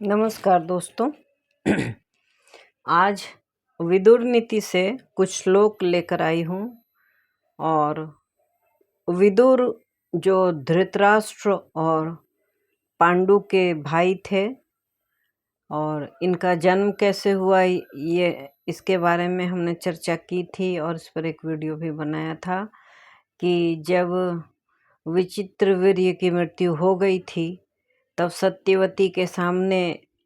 नमस्कार दोस्तों। आज विदुर नीति से कुछ श्लोक लेकर आई हूँ। और विदुर जो धृतराष्ट्र और पांडु के भाई थे और इनका जन्म कैसे हुआ ये इसके बारे में हमने चर्चा की थी और इस पर एक वीडियो भी बनाया था कि जब विचित्रवीर्य की मृत्यु हो गई थी तब सत्यवती के सामने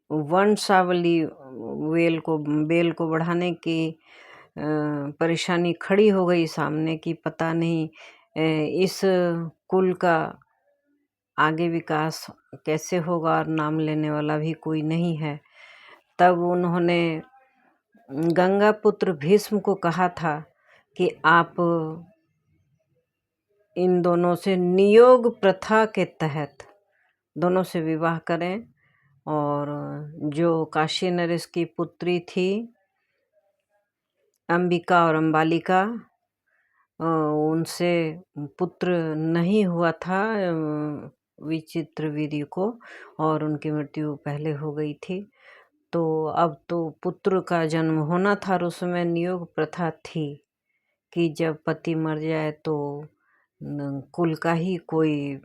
वंशावली बेल को बढ़ाने की परेशानी खड़ी हो गई सामने कि पता नहीं इस कुल का आगे विकास कैसे होगा और नाम लेने वाला भी कोई नहीं है। तब उन्होंने गंगा पुत्र भीष्म को कहा था कि आप इन दोनों से नियोग प्रथा के तहत दोनों से विवाह करें। और जो काशी नरेश की पुत्री थी अंबिका और अंबालिका, उनसे पुत्र नहीं हुआ था विचित्रवीर्य को और उनकी मृत्यु पहले हो गई थी। तो अब तो पुत्र का जन्म होना था और उसमें नियोग प्रथा थी कि जब पति मर जाए तो कुल का ही कोई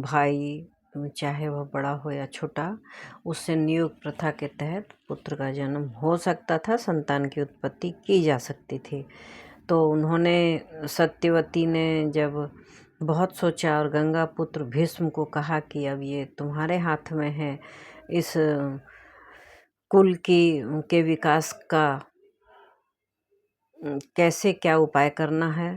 भाई, चाहे वह बड़ा हो या छोटा, उससे नियोग प्रथा के तहत पुत्र का जन्म हो सकता था, संतान की उत्पत्ति की जा सकती थी। तो उन्होंने सत्यवती ने जब बहुत सोचा और गंगा पुत्र भीष्म को कहा कि अब ये तुम्हारे हाथ में है, इस कुल के विकास का कैसे क्या उपाय करना है।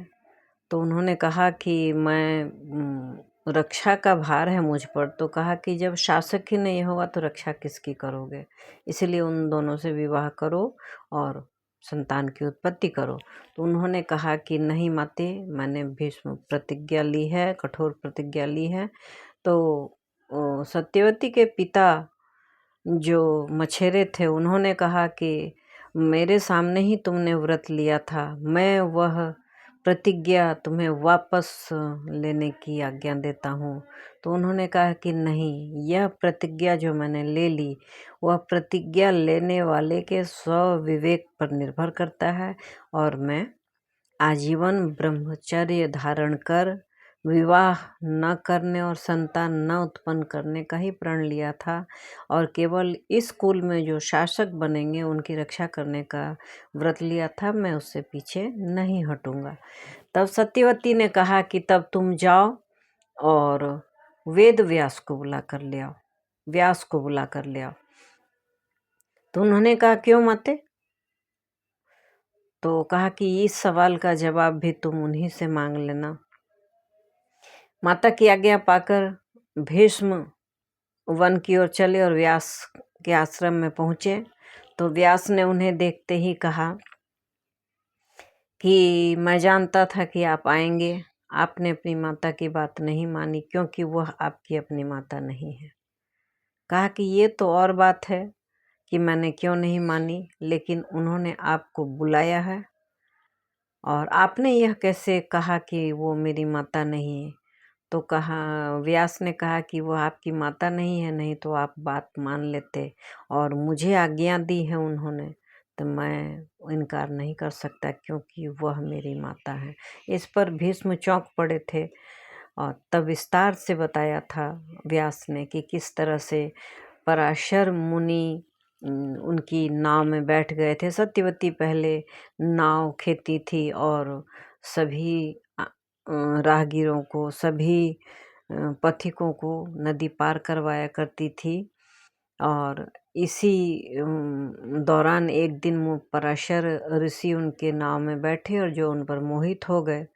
तो उन्होंने कहा कि मैं रक्षा का भार है मुझ पर। तो कहा कि जब शासक ही नहीं होगा तो रक्षा किसकी करोगे, इसलिए उन दोनों से विवाह करो और संतान की उत्पत्ति करो। तो उन्होंने कहा कि नहीं माते, मैंने भीष्म प्रतिज्ञा ली है, कठोर प्रतिज्ञा ली है। तो सत्यवती के पिता जो मछेरे थे उन्होंने कहा कि मेरे सामने ही तुमने व्रत लिया था, मैं वह प्रतिज्ञा तुम्हें वापस लेने की आज्ञा देता हूँ। तो उन्होंने कहा कि नहीं, यह प्रतिज्ञा जो मैंने ले ली वह प्रतिज्ञा लेने वाले के स्वविवेक पर निर्भर करता है और मैं आजीवन ब्रह्मचर्य धारण कर विवाह न करने और संतान न उत्पन्न करने का ही प्रण लिया था और केवल इस कुल में जो शासक बनेंगे उनकी रक्षा करने का व्रत लिया था। मैं उससे पीछे नहीं हटूंगा। तब सत्यवती ने कहा कि तब तुम जाओ और वेद व्यास को बुला कर ले आओ, व्यास को बुला कर ले आओ। तो उन्होंने कहा क्यों माते? तो कहा कि इस सवाल का जवाब भी तुम उन्हीं से मांग लेना। माता की आज्ञा पाकर भीष्म वन की ओर चले और व्यास के आश्रम में पहुंचे। तो व्यास ने उन्हें देखते ही कहा कि मैं जानता था कि आप आएंगे, आपने अपनी माता की बात नहीं मानी क्योंकि वह आपकी अपनी माता नहीं है। कहा कि ये तो और बात है कि मैंने क्यों नहीं मानी, लेकिन उन्होंने आपको बुलाया है और आपने यह कैसे कहा कि वो मेरी माता नहीं है। तो कहा, व्यास ने कहा कि वो आपकी माता नहीं है, नहीं तो आप बात मान लेते और मुझे आज्ञा दी है उन्होंने, तो मैं इनकार नहीं कर सकता क्योंकि वह मेरी माता है। इस पर भीष्म चौंक पड़े थे और तब विस्तार से बताया था व्यास ने कि किस तरह से पराशर मुनि उनकी नाव में बैठ गए थे। सत्यवती पहले नाव खेती थी और सभी राहगीरों को, सभी पथिकों को नदी पार करवाया करती थी। और इसी दौरान एक दिन पराशर ऋषि उनके नाव में बैठे और जो उन पर मोहित हो गए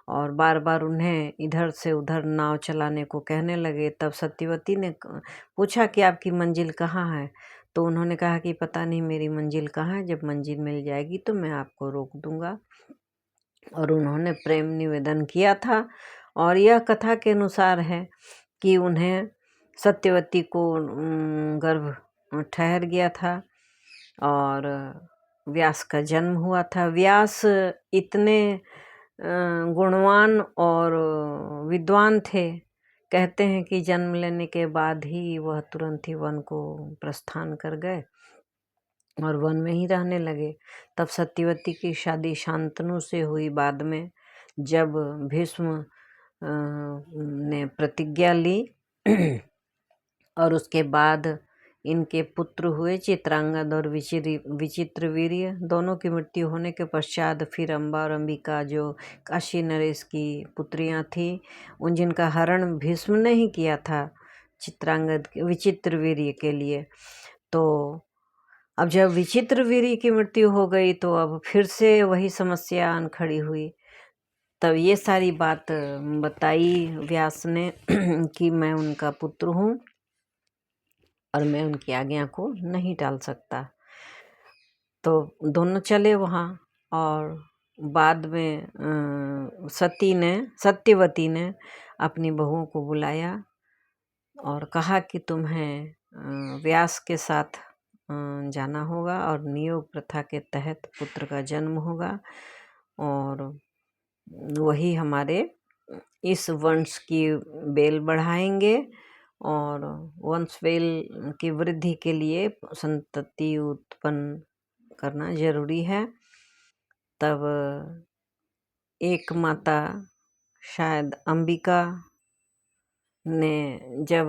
और बार बार उन्हें इधर से उधर नाव चलाने को कहने लगे। तब सत्यवती ने पूछा कि आपकी मंजिल कहाँ है। तो उन्होंने कहा कि पता नहीं मेरी मंजिल कहाँ है, जब मंजिल मिल जाएगी तो मैं आपको रोक दूंगा। और उन्होंने प्रेम निवेदन किया था और यह कथा के अनुसार है कि उन्हें सत्यवती को गर्भ ठहर गया था और व्यास का जन्म हुआ था। व्यास इतने गुणवान और विद्वान थे कहते हैं कि जन्म लेने के बाद ही वह तुरंत ही वन को प्रस्थान कर गए और वन में ही रहने लगे। तब सत्यवती की शादी शांतनु से हुई। बाद में जब भीष्म ने प्रतिज्ञा ली और उसके बाद इनके पुत्र हुए चित्रांगद और विचित्रवीर्य। दोनों की मृत्यु होने के पश्चात फिर अम्बा और अंबिका जो काशी नरेश की पुत्रियां थीं, उन जिनका हरण भीष्म ने ही किया था चित्रांगद विचित्रवीर्य के लिए, तो अब जब विचित्रवीर्य की मृत्यु हो गई तो अब फिर से वही समस्या आन खड़ी हुई। तब ये सारी बात बताई व्यास ने कि मैं उनका पुत्र हूँ और मैं उनकी आज्ञा को नहीं टाल सकता। तो दोनों चले वहाँ और बाद में सत्यवती ने अपनी बहुओं को बुलाया और कहा कि तुम्हें व्यास के साथ जाना होगा और नियोग प्रथा के तहत पुत्र का जन्म होगा और वही हमारे इस वंश की बेल बढ़ाएंगे और वंश बेल की वृद्धि के लिए संतति उत्पन्न करना जरूरी है। तब एक माता शायद अंबिका ने जब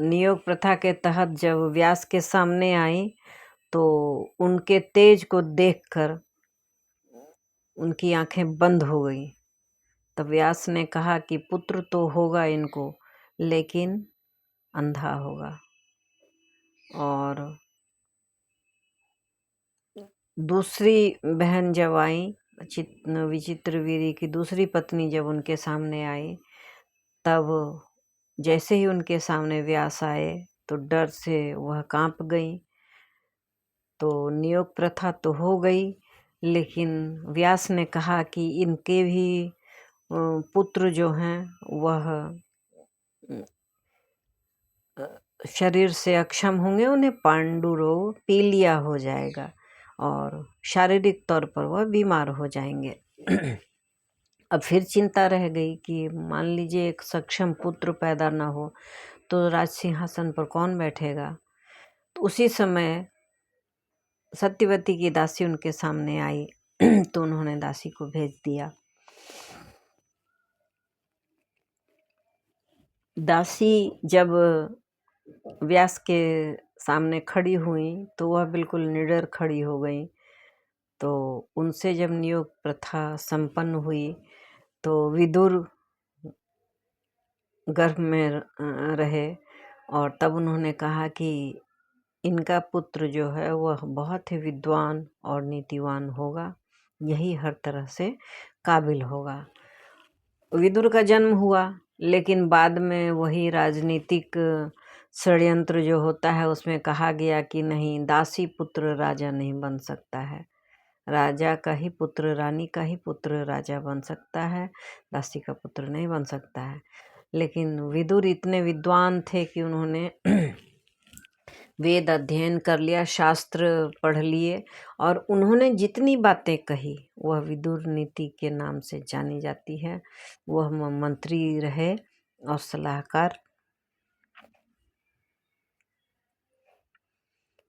नियोग प्रथा के तहत जब व्यास के सामने आई तो उनके तेज को देखकर उनकी आंखें बंद हो गई। तब व्यास ने कहा कि पुत्र तो होगा इनको, लेकिन अंधा होगा। और दूसरी बहन जब आई, विचित्रवीर्य की दूसरी पत्नी जब उनके सामने आई, तब जैसे ही उनके सामने व्यास आए तो डर से वह कांप गई। तो नियोग प्रथा तो हो गई, लेकिन व्यास ने कहा कि इनके भी पुत्र जो हैं वह शरीर से अक्षम होंगे, उन्हें पांडु रोग पीलिया हो जाएगा और शारीरिक तौर पर वह बीमार हो जाएंगे। अब फिर चिंता रह गई कि मान लीजिए एक सक्षम पुत्र पैदा ना हो तो राज सिंहासन पर कौन बैठेगा। तो उसी समय सत्यवती की दासी उनके सामने आई तो उन्होंने दासी को भेज दिया। दासी जब व्यास के सामने खड़ी हुई तो वह बिल्कुल निडर खड़ी हो गई। तो उनसे जब नियोग प्रथा संपन्न हुई तो विदुर गर्भ में रहे और तब उन्होंने कहा कि इनका पुत्र जो है वह बहुत ही विद्वान और नीतिवान होगा, यही हर तरह से काबिल होगा। विदुर का जन्म हुआ, लेकिन बाद में वही राजनीतिक षड्यंत्र जो होता है उसमें कहा गया कि नहीं, दासी पुत्र राजा नहीं बन सकता है, राजा का ही पुत्र, रानी का ही पुत्र राजा बन सकता है, दासी का पुत्र नहीं बन सकता है। लेकिन विदुर इतने विद्वान थे कि उन्होंने वेद अध्ययन कर लिया, शास्त्र पढ़ लिए और उन्होंने जितनी बातें कही वह विदुर नीति के नाम से जानी जाती है। वह मंत्री रहे और सलाहकार।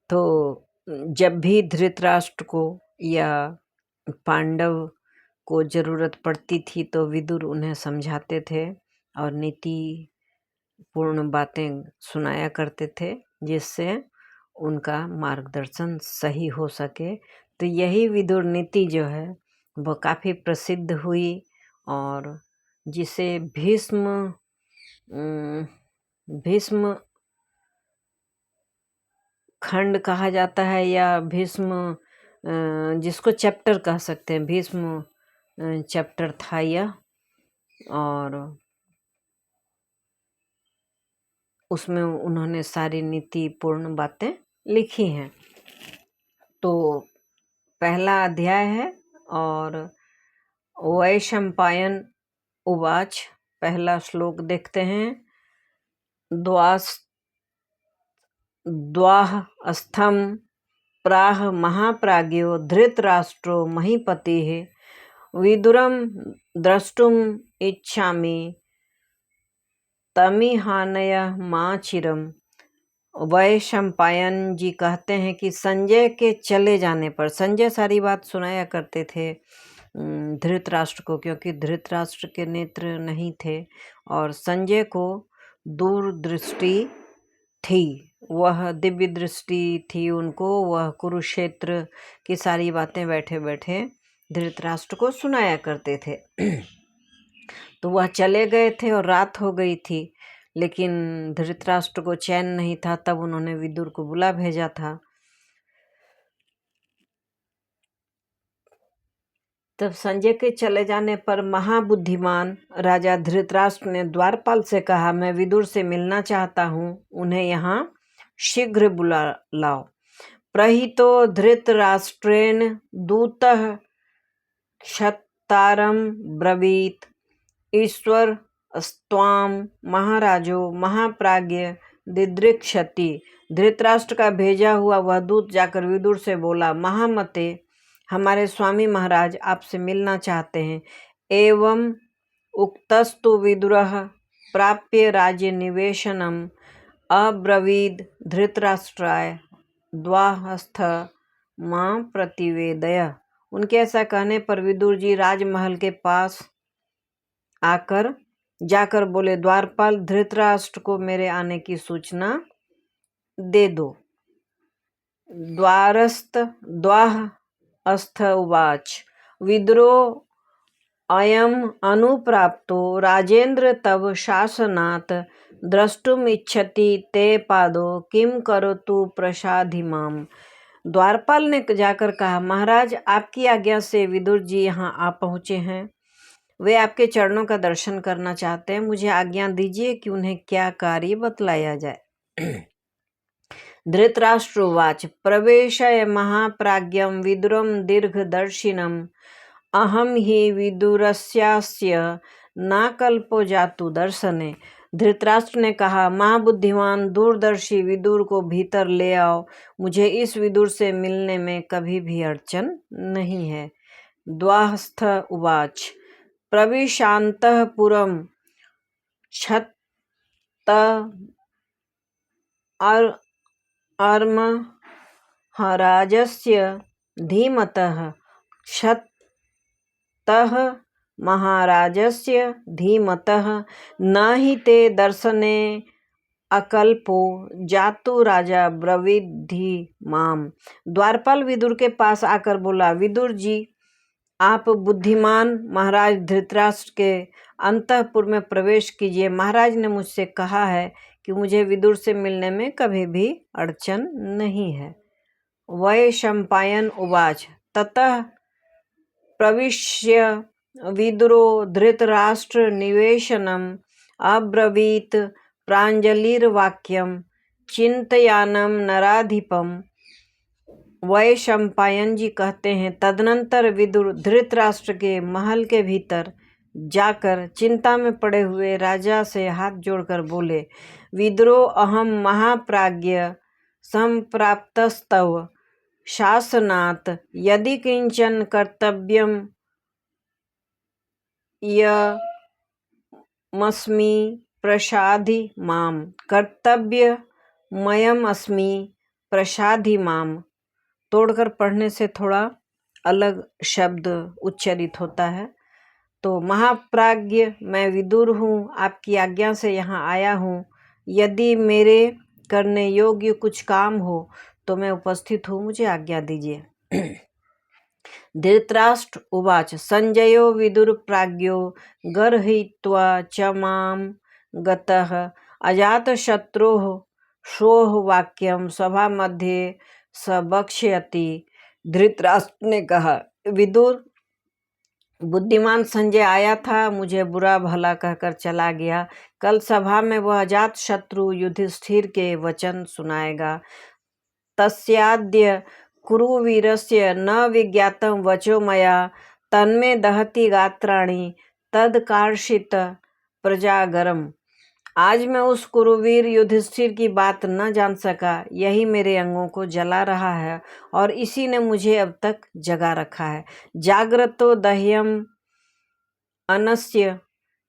तो जब भी धृतराष्ट्र को या पांडव को जरूरत पड़ती थी तो विदुर उन्हें समझाते थे और नीति पूर्ण बातें सुनाया करते थे, जिससे उनका मार्गदर्शन सही हो सके। तो यही विदुर नीति जो है वो काफ़ी प्रसिद्ध हुई और जिसे भीष्म खंड कहा जाता है या भीष्म, जिसको चैप्टर कह सकते हैं, भीष्म चैप्टर था यह। और उसमें उन्होंने सारी नीति पूर्ण बातें लिखी हैं। तो पहला अध्याय है और वैशंपायन उवाच, पहला श्लोक देखते हैं। द्वास्थम प्राह महाप्राज्ञो धृतराष्ट्रो महीपतिः विदुरम द्रष्टुम इच्छामि तमिहानय माँ चिरम। वैशंपायन जी कहते हैं कि संजय के चले जाने पर, संजय सारी बात सुनाया करते थे धृतराष्ट्र को, क्योंकि धृतराष्ट्र के नेत्र नहीं थे और संजय को दूरदृष्टि थी, वह दिव्य दृष्टि थी उनको। वह कुरुक्षेत्र की सारी बातें बैठे बैठे धृतराष्ट्र को सुनाया करते थे। तो वह चले गए थे और रात हो गई थी, लेकिन धृतराष्ट्र को चैन नहीं था। तब उन्होंने विदुर को बुला भेजा था। तब संजय के चले जाने पर महाबुद्धिमान राजा धृतराष्ट्र ने द्वारपाल से कहा, मैं विदुर से मिलना चाहता हूँ, उन्हें यहाँ शीघ्र बुला लाओ। प्रहितो धृतराष्ट्रेण दूतः क्षत्तारं ब्रवीत, ईश्वर स्त्वाम महाराजो महाप्राज्ञ दिदृक्षति। धृतराष्ट्र का भेजा हुआ वह दूत जाकर विदुर से बोला, महामते, हमारे स्वामी महाराज आपसे मिलना चाहते हैं। एवं उक्तस्तु विदुरः प्राप्य राज्य निवेशनम अब्रवीद धृतराष्ट्राय द्वाहस्थ मां प्रतिवेदय। उनके ऐसा कहने पर विदुर जी राजमहल के पास जाकर बोले, द्वारपाल, धृतराष्ट्र को मेरे आने की सूचना दे दो। द्वाहस्थ उवाच, विदुरो अयम अनुप्राप्तो राजेंद्र तव शासनात् द्रष्टुम इच्छति ते पादो किम करोतु प्रसाधि माम। द्वारपाल ने जाकर कहा, महाराज, आपकी आज्ञा से विदुर जी यहाँ आ पहुँचे हैं। वे आपके चरणों का दर्शन करना चाहते हैं। मुझे आज्ञा दीजिए कि उन्हें क्या कार्य बतलाया जाए। धृतराष्ट्रोवाच, प्रवेशय महाप्राज्ञं विदुरं दीर्घदर्शिनम् अहम ही विदुरस्यास्य नाकल्पो जातु दर्शने। धृतराष्ट्र ने कहा, महाबुद्धिमान दूरदर्शी विदुर को भीतर ले आओ, मुझे इस विदुर से मिलने में कभी भी अड़चन नहीं है। द्वाहस्थ उवाच, प्रविशान्तः पुरं क्षत्तर्महाराजस्य धीमतः महाराजस्य धीमतः न हि ते दर्शने अकल्पो जातु राजा ब्रवीद्धि माम। द्वारपाल विदुर के पास आकर बोला, विदुर जी, आप बुद्धिमान महाराज धृतराष्ट्र के अंतःपुर में प्रवेश कीजिए। महाराज ने मुझसे कहा है कि मुझे विदुर से मिलने में कभी भी अड़चन नहीं है। वैशंपायन उवाच, ततः प्रविश्य विदुरो धृतराष्ट्र निवेशनम अब्रवीत प्रांजलिर्वाक्यम चिंतयानम नराधिपम। वैशंपायन जी कहते हैं, तदनंतर विदुर धृतराष्ट्र के महल के भीतर जाकर चिंता में पड़े हुए राजा से हाथ जोड़कर बोले, विदुरो अहम महाप्राज्ञ संप्राप्तस्तव शासनात् यदि किंचन कर्तव्यम यमस्मि प्रसाधि माम। कर्तव्यमयम् अस्मि प्रसाधि माम। तोड़कर पढ़ने से थोड़ा अलग शब्द उच्चारित होता है। तो महाप्राज्ञ मैं विदुर हूँ, आपकी आज्ञा से यहाँ आया हूँ। यदि मेरे करने योग्य कुछ काम हो तो मैं उपस्थित हूँ, मुझे आज्ञा दीजिए। धृतराष्ट्र उवाच, संजयो विदुर प्राज्ञो गर्हित्वा च मां गतः अजातशत्रोः शोः वाक्यं सभा मध्ये सबक्ष्यति। धृतराष्ट्र ने कहा, विदुर, बुद्धिमान संजय आया था, मुझे बुरा भला कहकर चला गया। कल सभा में वह अजात शत्रु युधिष्ठिर के वचन सुनाएगा। तस्याद्य कुरुवीरस्य न विज्ञातं वचो मया तन्मे दहति गात्राणि तदकार्षित प्रजागरम। आज मैं उस कुरुवीर युधिष्ठिर की बात न जान सका, यही मेरे अंगों को जला रहा है और इसी ने मुझे अब तक जगा रखा है। जाग्रतो दह्यम अनस्य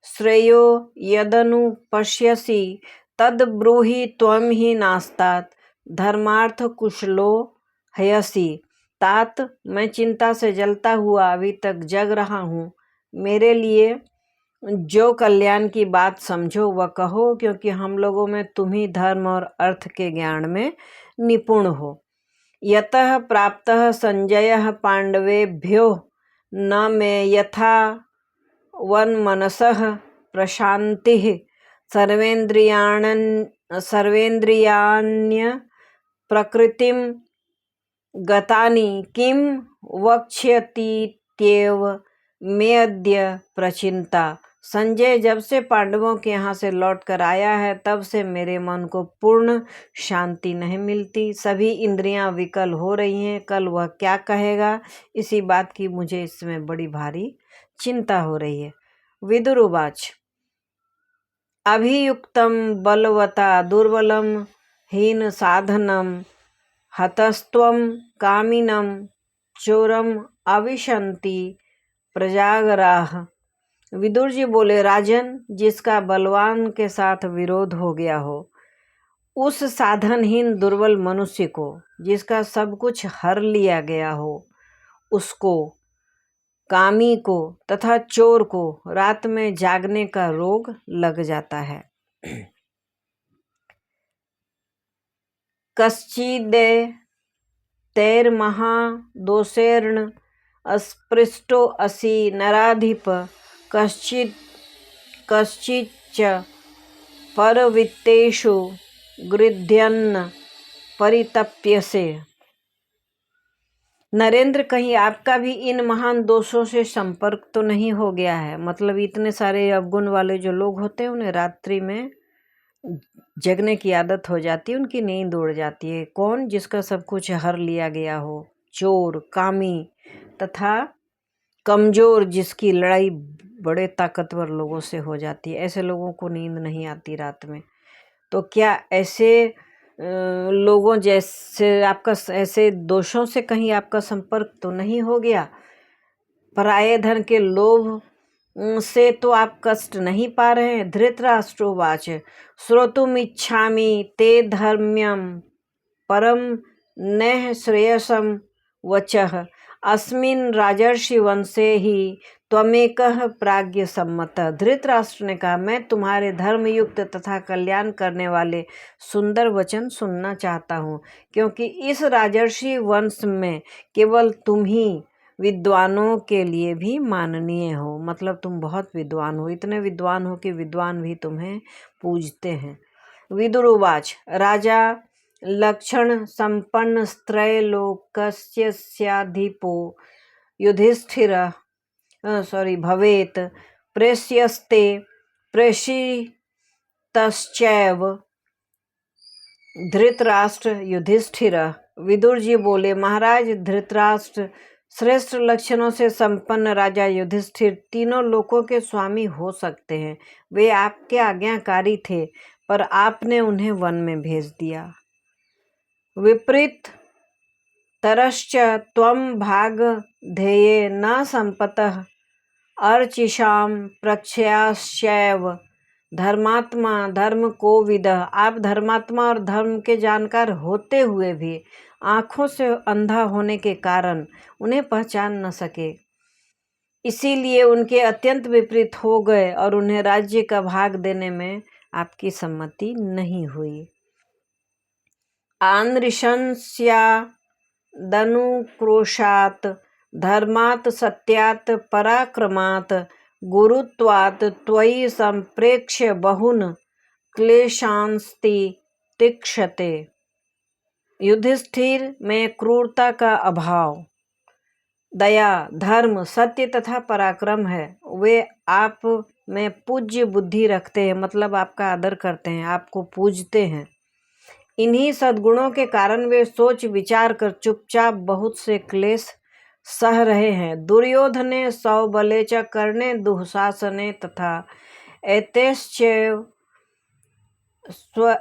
श्रेयो यदनु पश्यसि तद ब्रूहि त्वं ही नास्तात् धर्मार्थ कुशलो हयसि। तात, मैं चिंता से जलता हुआ अभी तक जग रहा हूँ। मेरे लिए जो कल्याण की बात समझो वह कहो, क्योंकि हम लोगों में तुम ही धर्म और अर्थ के ज्ञान में निपुण हो। यतः प्राप्तः संजयः पांडवेभ्यो न मे यथा वन्मनसः प्रशान्तिः सर्वेन्द्रियाण्य प्रकृतिं गतानि किं वक्ष्यतीत्येव मे अद्य प्रचिंता। संजय, जब से पांडवों के यहाँ से लौट कर आया है तब से मेरे मन को पूर्ण शांति नहीं मिलती। सभी इंद्रियां विकल हो रही हैं। कल वह क्या कहेगा, इसी बात की मुझे इसमें बड़ी भारी चिंता हो रही है। विदुर उवाच अभियुक्तं बलवता दुर्बलं हीन साधनं हतस्त्वं कामिनं चोरम अविशन्ति प्रजागराः। विदुर जी बोले, राजन, जिसका बलवान के साथ विरोध हो गया हो, उस साधनहीन दुर्बल मनुष्य को, जिसका सब कुछ हर लिया गया हो, उसको, कामी को तथा चोर को रात में जागने का रोग लग जाता है। कश्चिदे तैर्महा दोषेर्ण अस्पृष्टो असि नराधिप कश्चिच्च परवित्तेषु गृध्यन्न परितप्यसे। नरेंद्र, कहीं आपका भी इन महान दोषों से संपर्क तो नहीं हो गया है? मतलब इतने सारे अवगुण वाले जो लोग होते हैं उन्हें रात्रि में जगने की आदत हो जाती है, उनकी नींद उड़ जाती है। कौन? जिसका सब कुछ हर लिया गया हो, चोर, कामी तथा कमजोर, जिसकी लड़ाई बड़े ताकतवर लोगों से हो जाती है। ऐसे लोगों को नींद नहीं आती रात में। तो क्या ऐसे लोगों जैसे आपका, ऐसे दोषों से कहीं आपका संपर्क तो नहीं हो गया? पराये धन के लोभ से तो आप कष्ट नहीं पा रहे हैं? धृतराष्ट्रोवाच श्रोतुमिच्छामि ते धर्म्यं परम नैः श्रेयसं वचः अस्मिन् राजर्षि वंशे ही त्वमेकः प्राज्ञ सम्मत। धृतराष्ट्र ने कहा, मैं तुम्हारे धर्मयुक्त तथा कल्याण करने वाले सुंदर वचन सुनना चाहता हूँ, क्योंकि इस राजर्षि वंश में केवल तुम ही विद्वानों के लिए भी माननीय हो। मतलब तुम बहुत विद्वान हो, इतने विद्वान हो कि विद्वान भी तुम्हें पूजते हैं। विदुर उवाच राजा लक्षण संपन्न त्रैलोक्यस्याधिपो युधिष्ठिर भवेत् प्रेष्यस्ते प्रेषितश्चैव धृतराष्ट्र युधिष्ठिर। विदुर जी बोले, महाराज धृतराष्ट्र श्रेष्ठ लक्षणों से संपन्न राजा युधिष्ठिर तीनों लोकों के स्वामी हो सकते हैं। वे आपके आज्ञाकारी थे, पर आपने उन्हें वन में भेज दिया। विपरीत तरश्च त्वं भाग ध्येये न संपतः अर्चिषाम प्रक्षयाश्चैव धर्मात्मा धर्म को विद। आप धर्मात्मा और धर्म के जानकार होते हुए भी आँखों से अंधा होने के कारण उन्हें पहचान न सके, इसीलिए उनके अत्यंत विपरीत हो गए और उन्हें राज्य का भाग देने में आपकी सम्मति नहीं हुई। आनृशंस्यादनुक्रोशात् धर्मात् सत्यात् पराक्रमात् गुरुत्वात् त्वयि संप्रेक्ष्य बहुन क्लेशांस्ति तिक्षते। युधिष्ठिर में क्रूरता का अभाव, दया, धर्म, सत्य तथा पराक्रम है। वे आप में पूज्य बुद्धि रखते हैं, मतलब आपका आदर करते हैं, आपको पूजते हैं। इन्हीं सद्गुणों के कारण वे सोच विचार कर चुपचाप बहुत से क्लेश सह रहे हैं। दुर्योधने सौबले च कर्णे दुःशासने तथा एतैश्चैव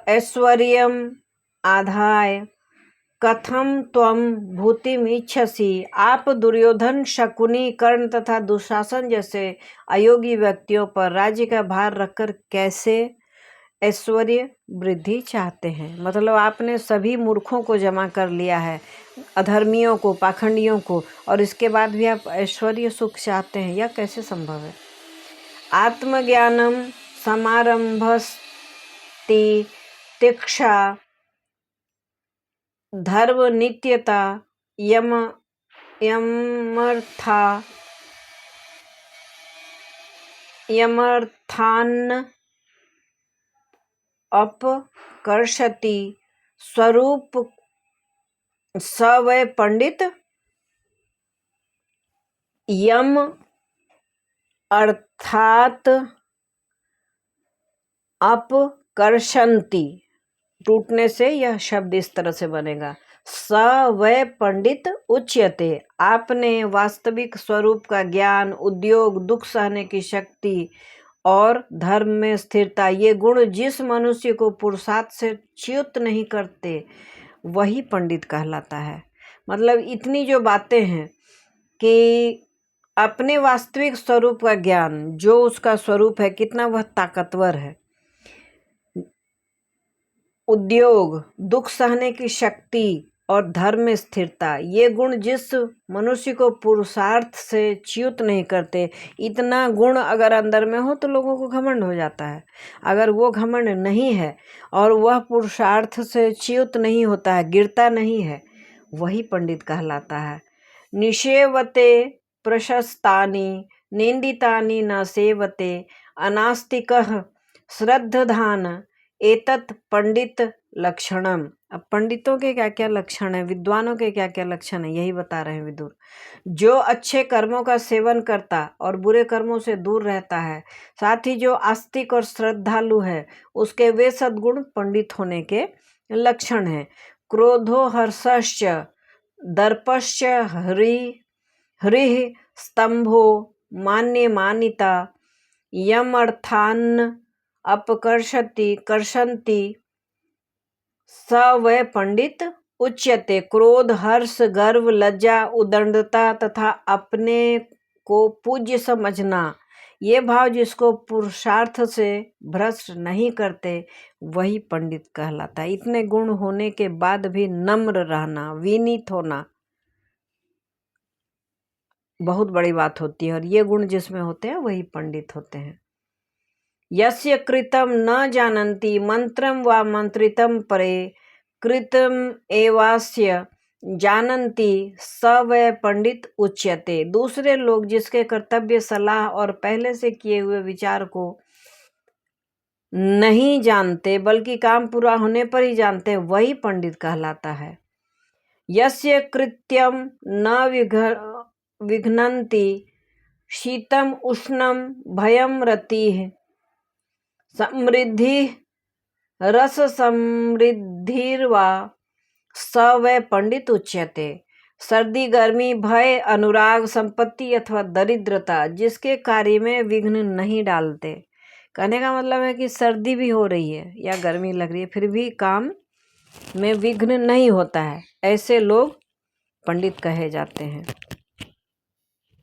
ऐश्वर्यम् आधाय कथम त्वम भूतिम इच्छसि। आप दुर्योधन, शकुनी, कर्ण तथा दुशासन जैसे अयोग्य व्यक्तियों पर राज्य का भार रखकर कैसे ऐश्वर्य वृद्धि चाहते हैं। मतलब आपने सभी मूर्खों को जमा कर लिया है, अधर्मियों को, पाखंडियों को, और इसके बाद भी आप ऐश्वर्य सुख चाहते हैं, यह कैसे संभव है। आत्मज्ञानम समारंभस्ति तिक्षा धर्म नित्यता यमर्थान अपकर्षति स्वरूप स वै पंडित यम अर्थात अपकर्षन्ति। टूटने से यह शब्द इस तरह से बनेगा, स वै पंडित उच्यते। आपने वास्तविक स्वरूप का ज्ञान, उद्योग, दुख सहने की शक्ति और धर्म में स्थिरता, ये गुण जिस मनुष्य को पुरुषार्थ से च्युत नहीं करते वही पंडित कहलाता है। मतलब इतनी जो बातें हैं कि अपने वास्तविक स्वरूप का ज्ञान, जो उसका स्वरूप है, कितना वह ताकतवर है, उद्योग, दुख सहने की शक्ति और धर्म में स्थिरता, ये गुण जिस मनुष्य को पुरुषार्थ से च्युत नहीं करते, इतना गुण अगर अंदर में हो तो लोगों को घमंड हो जाता है। अगर वो घमंड नहीं है और वह पुरुषार्थ से च्युत नहीं होता है, गिरता नहीं है, वही पंडित कहलाता है। निषेवते प्रशस्तानि निंदितानि न सेवते अनास्तिकः श्रद्धान एतत् पंडित लक्षणम। अब पंडितों के क्या क्या लक्षण है, विद्वानों के क्या क्या लक्षण है, यही बता रहे हैं विदुर। जो अच्छे कर्मों का सेवन करता और बुरे कर्मों से दूर रहता है, साथ ही जो आस्तिक और श्रद्धालु है, उसके वे सद्गुण पंडित होने के लक्षण हैं। क्रोधो हर्षश्च दर्पश्च हृः स्तंभो मान्य मानिता यम अर्थान कर्षन्ति स वै पंडित उच्यते। क्रोध, हर्ष, गर्व, लज्जा, उदंडता तथा अपने को पूज्य समझना, ये भाव जिसको पुरुषार्थ से भ्रष्ट नहीं करते वही पंडित कहलाता है। इतने गुण होने के बाद भी नम्र रहना, विनीत होना बहुत बड़ी बात होती है, और ये गुण जिसमें होते हैं वही पंडित होते हैं। यस्य कृतं न जानन्ति मंत्रं वा मंत्रितं परे कृतं एवास्य जानन्ति स वै पंडित उच्यते। दूसरे लोग जिसके कर्तव्य, सलाह और पहले से किए हुए विचार को नहीं जानते बल्कि काम पूरा होने पर ही जानते हैं, वही पंडित कहलाता है। यस्य कृत्यं न विघ्नन्ति शीतम उष्णम भयम रतिः समृद्धि रस समृद्धिर्वा स वै पंडित उच्यते। सर्दी, गर्मी, भय, अनुराग, संपत्ति अथवा दरिद्रता जिसके कार्य में विघ्न नहीं डालते। कहने का मतलब है कि सर्दी भी हो रही है या गर्मी लग रही है फिर भी काम में विघ्न नहीं होता है, ऐसे लोग पंडित कहे जाते हैं।